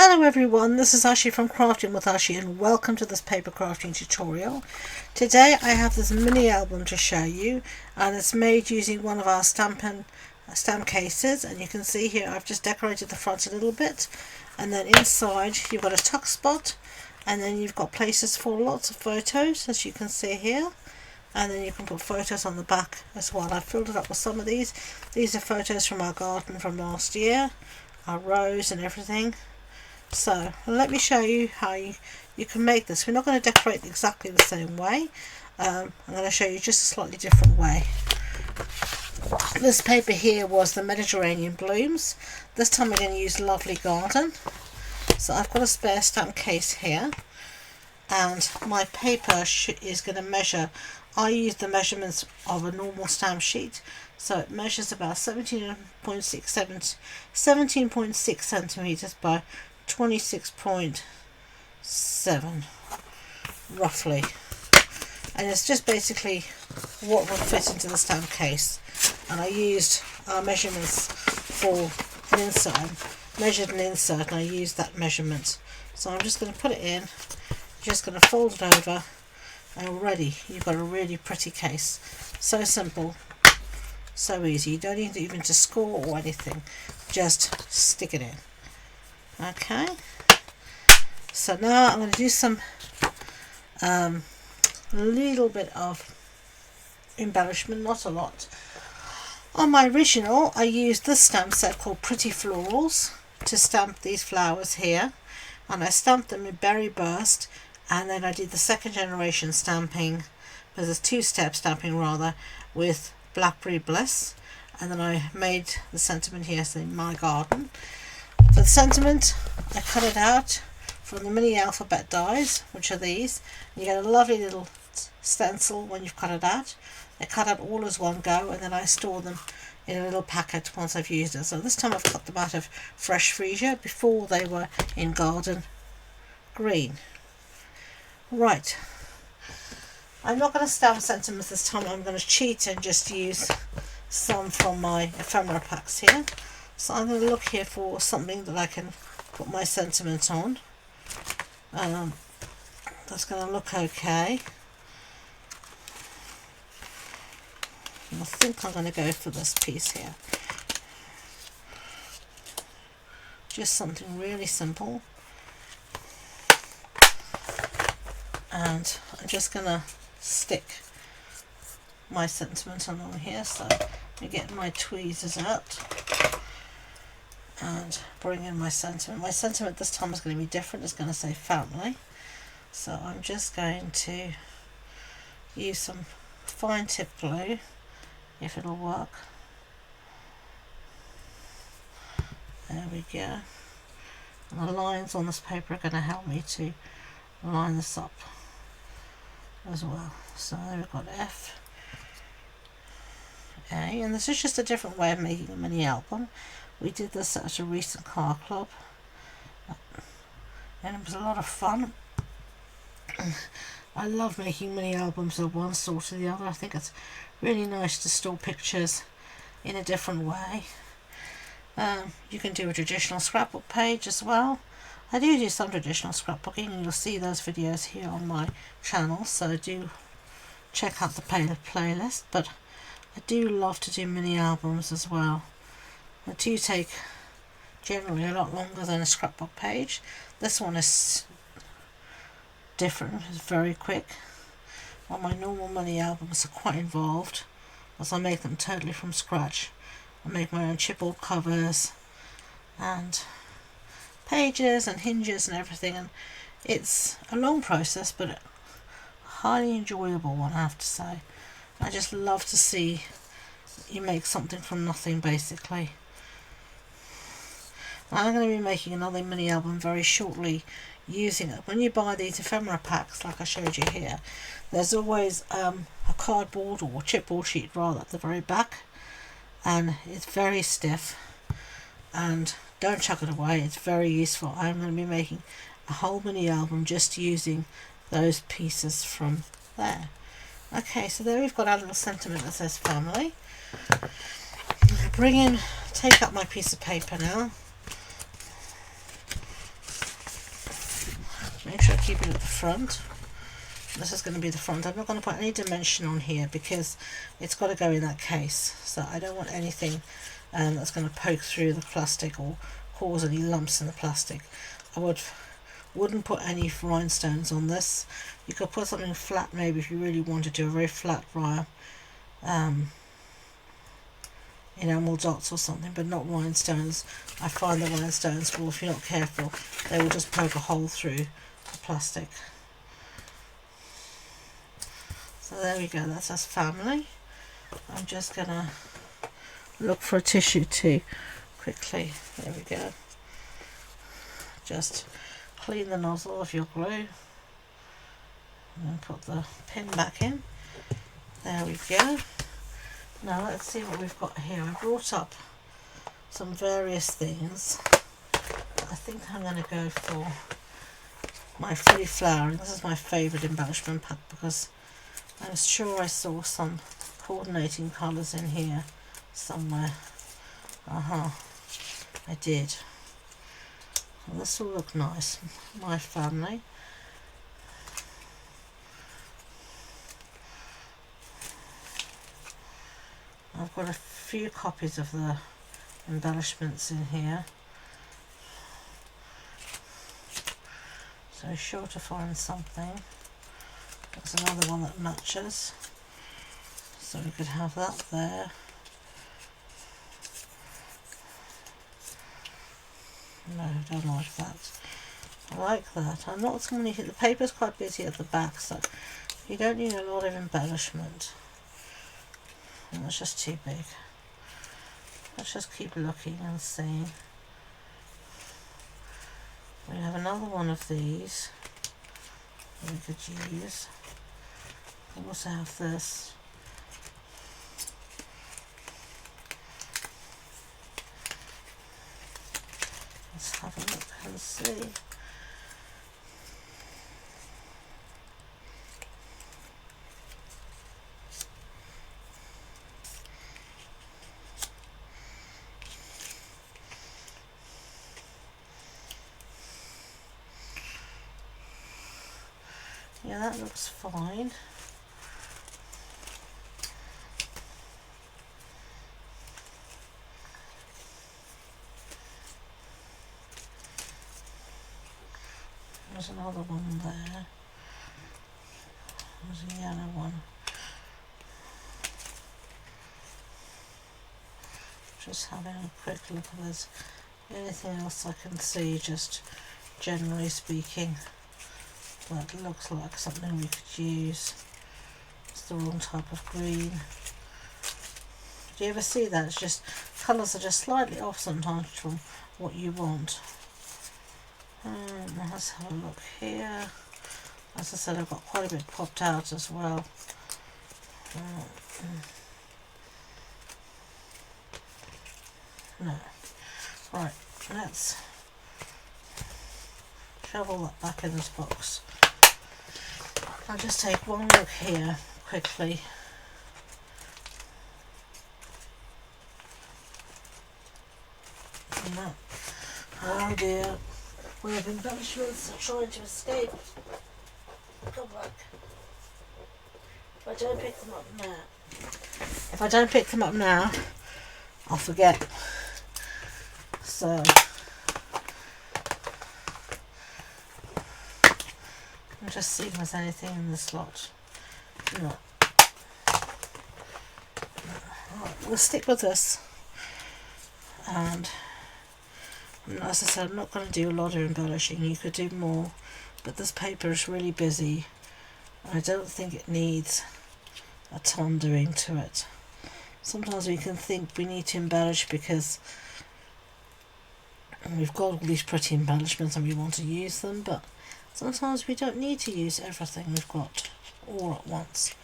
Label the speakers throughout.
Speaker 1: Hello everyone, this is Ashee from Crafting with Ashee and welcome to this paper crafting tutorial. Today I have this mini album to show you, and it's made using one of our stamp cases, and you can see here I've just decorated the front a little bit, and then inside you've got a tuck spot, and then you've got places for lots of photos, as you can see here, and then you can put photos on the back as well. I've filled it up with some of these. These are photos from our garden from last year, our rows and everything. So let me show you how you can make this. We're not going to decorate exactly the same way. I'm going to show you just a slightly different way. This paper here was the Mediterranean blooms. This time we're going to use Lovely Garden. So I've got a spare stamp case here, and my paper is going to measure. I use the measurements of a normal stamp sheet, so it measures about 17.6 centimeters by 26.7 roughly, and it's just basically what will fit into the stamp case. And I used our measurements for an insert, measured an insert, and I used that measurement. So I'm just going to put it in, just going to fold it over, and already you've got a really pretty case. So simple, so easy. You don't need even to score or anything, just stick it in. Okay, so now I'm going to do some little bit of embellishment, not a lot. On my original I used this stamp set called Pretty Florals to stamp these flowers here, and I stamped them in Berry Burst, and then I did the second generation stamping, because there's two-step stamping rather, with Blackberry Bliss, and then I made the sentiment here, so in my garden. For the sentiment, I cut it out from the mini alphabet dies, which are these. You get a lovely little stencil when you've cut it out. I cut out all as one go, and then I store them in a little packet once I've used it. So this time I've cut them out of fresh freesia. Before they were in garden green. Right, I'm not going to stamp sentiments this time. I'm going to cheat and just use some from my ephemera packs here. So I'm going to look here for something that I can put my sentiment on. That's going to look okay. And I think I'm going to go for this piece here. Just something really simple. And I'm just going to stick my sentiment on here. So I get my tweezers out and bring in my sentiment. My sentiment this time is going to be different. It's going to say family. So I'm just going to use some fine tip glue, if it'll work. There we go. And the lines on this paper are going to help me to line this up as well. So there we've got F, A, and this is just a different way of making a mini album. We did this at a recent car club, and it was a lot of fun. I love making mini albums of one sort or the other. I think it's really nice to store pictures in a different way. You can do a traditional scrapbook page as well. I do some traditional scrapbooking, and you'll see those videos here on my channel, so do check out the playlist. But I do love to do mini albums as well. They do take generally a lot longer than a scrapbook page. This one is different, it's very quick. While my normal mini albums are quite involved, as I make them totally from scratch. I make my own chipboard covers and pages and hinges and everything, and it's a long process, but a highly enjoyable one, I have to say. I just love to see you make something from nothing, basically. I'm going to be making another mini album very shortly using it. When you buy these ephemera packs, like I showed you here, there's always a cardboard or chipboard sheet rather at the very back, and it's very stiff, and don't chuck it away, it's very useful. I'm going to be making a whole mini album just using those pieces from there. Okay, so there we've got our little sentiment that says family. Take up my piece of paper now, keep it at the front. This is going to be the front. I'm not going to put any dimension on here because it's got to go in that case. So I don't want anything that's going to poke through the plastic or cause any lumps in the plastic. I wouldn't put any rhinestones on this. You could put something flat maybe if you really wanted to, a very flat enamel dots or something, but not rhinestones. I find the rhinestones will, if you're not careful, they will just poke a hole through the plastic. So there we go, that's us family. I'm just gonna look for a tissue too quickly. There we go. Just clean the nozzle of your glue and then put the pin back in. There we go. Now let's see what we've got here. I brought up some various things. I think I'm going to go for my free flowering. This is my favourite embellishment pack because I'm sure I saw some coordinating colours in here somewhere. I did. Well, this will look nice. My family. I've got a few copies of the embellishments in here, so sure to find something. There's another one that matches, so we could have that there. No, I don't like that. I like that. I'm not going to hit the paper's quite busy at the back, so you don't need a lot of embellishment. And it's just too big. Let's just keep looking and seeing. We have another one of these we could use. We also have this. Let's have a look and see. Yeah, that looks fine. There's another one there. There's a yellow one. Just having a quick look if there's anything else I can see, just generally speaking. That looks like something we could use. It's the wrong type of green. Do you ever see that? It's just colours are just slightly off sometimes from what you want. Let's have a look here. As I said, I've got quite a bit popped out as well. No. Right, let's shovel that back in this box. I'll just take one look here quickly. And that, oh dear, we have embellishments are trying to escape. Come back. If I don't pick them up now, I'll forget. So I'm just seeing if there's anything in this lot. No. Right, we'll stick with this. And as I said, I'm not going to do a lot of embellishing. You could do more, but this paper is really busy. I don't think it needs a ton doing to it. Sometimes we can think we need to embellish because we've got all these pretty embellishments and we want to use them, but sometimes we don't need to use everything we've got all at once.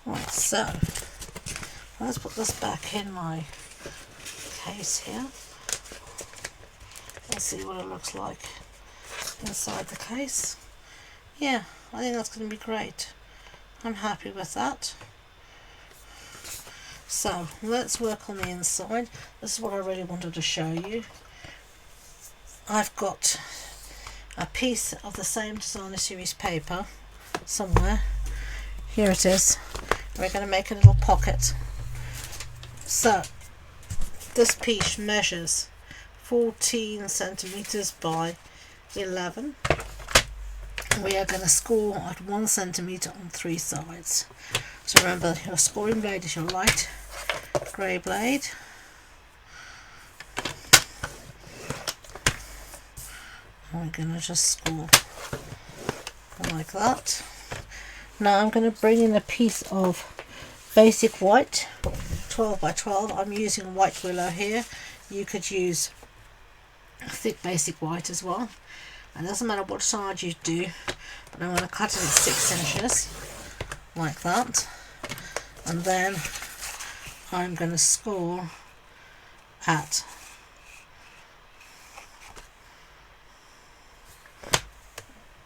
Speaker 1: Right, so let's put this back in my case here. Let's see what it looks like inside the case. Yeah, I think that's going to be great. I'm happy with that. So let's work on the inside. This is what I really wanted to show you. I've got a piece of the same designer series paper somewhere. Here it is. We're going to make a little pocket. So this piece measures 14 centimeters by 11. We are going to score at 1 centimeter on 3 sides. So remember, your scoring blade is your light grey blade. And we're going to just score like that. Now I'm going to bring in a piece of basic white, 12 by 12. I'm using white willow here. You could use thick basic white as well. It doesn't matter what side you do, but I'm going to cut it at 6 inches like that, and then I'm going to score at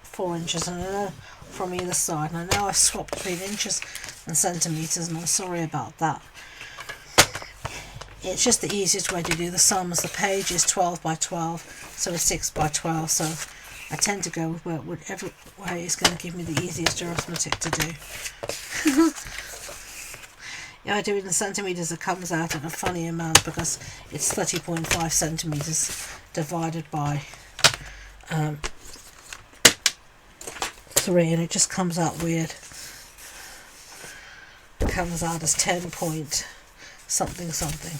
Speaker 1: 4 inches, and I know from either side. And I know I've swapped between inches and centimeters, and I'm sorry about that. It's just the easiest way to do the sums. The page is 12 by 12, so it's 6 by 12, so I tend to go with whichever way is going to give me the easiest arithmetic to do. If I do it in centimeters, it comes out at a funny amount because it's 30.5 centimeters divided by 3, and it just comes out weird. It comes out as 10 point something something.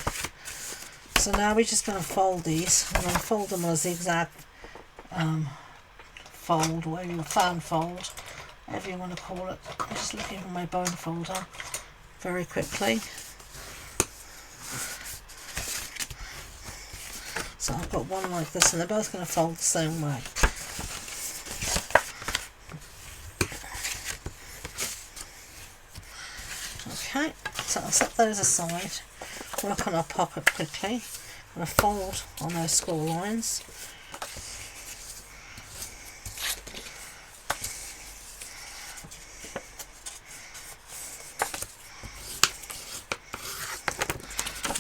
Speaker 1: So now we're just going to fold these. I'm going to fold them on a zigzag fold, whatever you fan fold, whatever you want to call it. I'm just looking for my bone folder very quickly. So I've got one like this, and they're both going to fold the same way. Okay, so I'll set those aside, work on our pocket quickly. I'm going to fold on those score lines.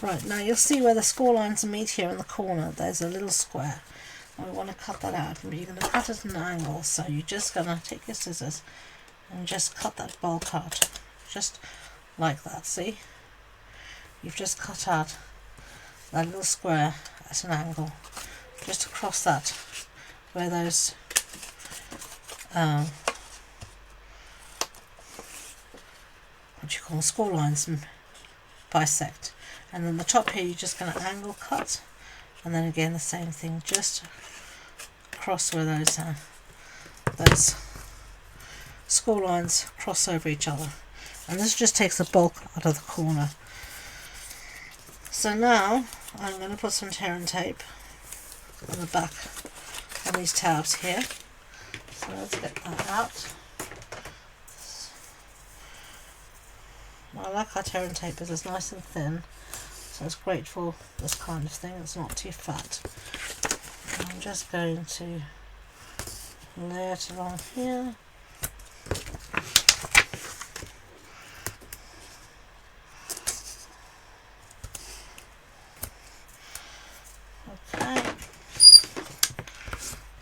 Speaker 1: Right, now you'll see where the score lines meet here in the corner. There's a little square. And we want to cut that out. But you're going to cut it at an angle, so you're just going to take your scissors and just cut that bulk out. Just like that, see? You've just cut out that little square at an angle. Just across that, where those what you call score lines bisect. And then the top here, you're just going to angle cut, and then again the same thing, just across where those score lines cross over each other. And this just takes the bulk out of the corner. So now I'm going to put some tear and tape on the back of these tabs here. So let's get that out. I like our tear and tape because it's nice and thin. So it's great for this kind of thing. It's not too fat. I'm just going to lay it along here. Okay.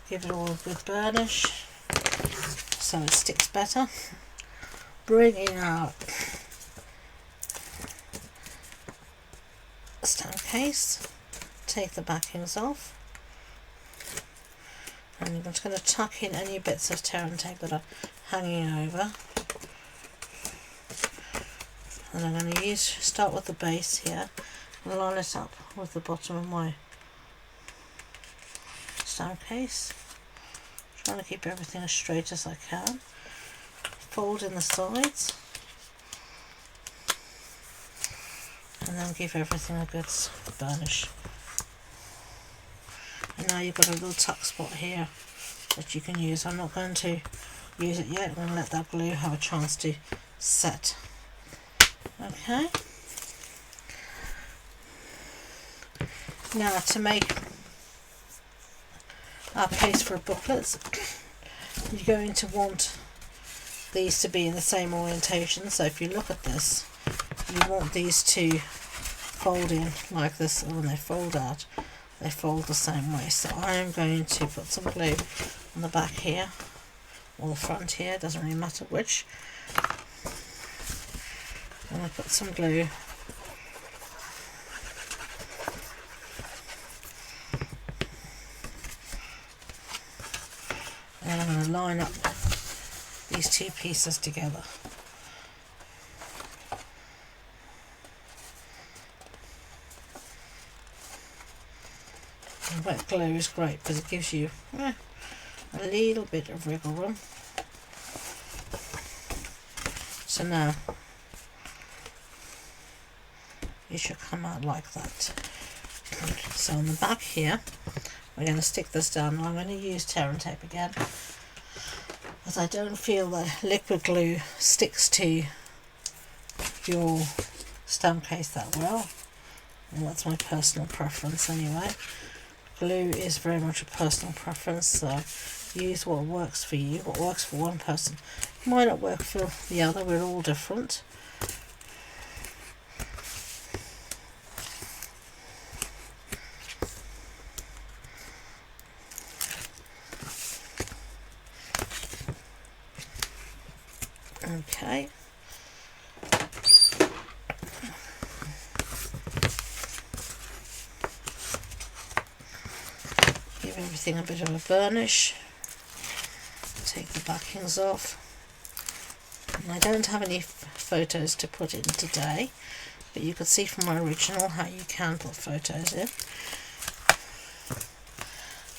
Speaker 1: Give it all a good burnish so it sticks better. Bring in our stamp case, take the backings off, and I'm just going to tuck in any bits of tear and tape that are hanging over. And I'm going to start with the base here and line it up with the bottom of my stamp case. Trying to keep everything as straight as I can. Fold in the sides. And then give everything a good burnish. And now you've got a little tuck spot here that you can use. I'm not going to use it yet. I'm going to let that glue have a chance to set. Okay. Now to make our paste for booklets, you're going to want these to be in the same orientation. So if you look at this, you want these to fold in like this, and when they fold out, they fold the same way. So I am going to put some glue on the back here, or the front here, doesn't really matter which. I'm going to put some glue and I'm going to line up these two pieces together. And wet glue is great because it gives you a little bit of wriggle room. So now it should come out like that. So on the back here, we're going to stick this down. I'm going to use tear and tape again, as I don't feel that liquid glue sticks to your stamp case that well. And that's my personal preference anyway. Glue is very much a personal preference, so use what works for you. What works for one person might not work for the other. We're all different. Okay. Give everything a bit of a burnish. Take the backings off. And I don't have any photos to put in today, but you could see from my original how you can put photos in.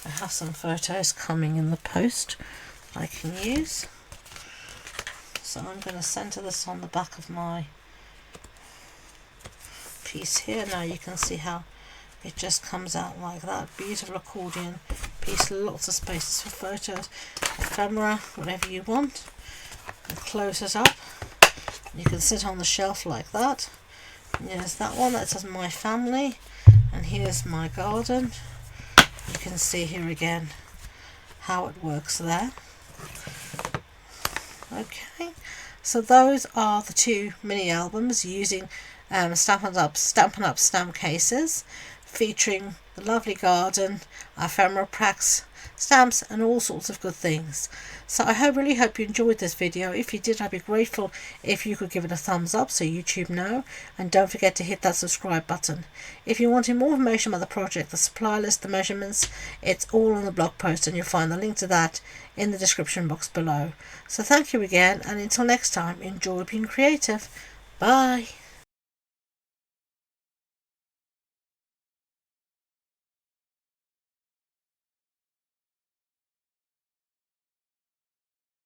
Speaker 1: I have some photos coming in the post I can use. So I'm going to centre this on the back of my piece here. Now you can see how it just comes out like that. Beautiful accordion piece, lots of spaces for photos, ephemera, whatever you want. And close it up. You can sit on the shelf like that. And here's that one that says my family, and here's my garden. You can see here again how it works there. Okay, so those are the two mini albums using Stampin' Up stamp cases, featuring the lovely garden, ephemera packs, stamps and all sorts of good things. So I really hope you enjoyed this video. If you did, I'd be grateful if you could give it a thumbs up so YouTube know, and don't forget to hit that subscribe button. If you wanted more information about the project, the supply list, the measurements, it's all on the blog post, and you'll find the link to that in the description box below. So thank you again, and until next time, enjoy being creative. Bye.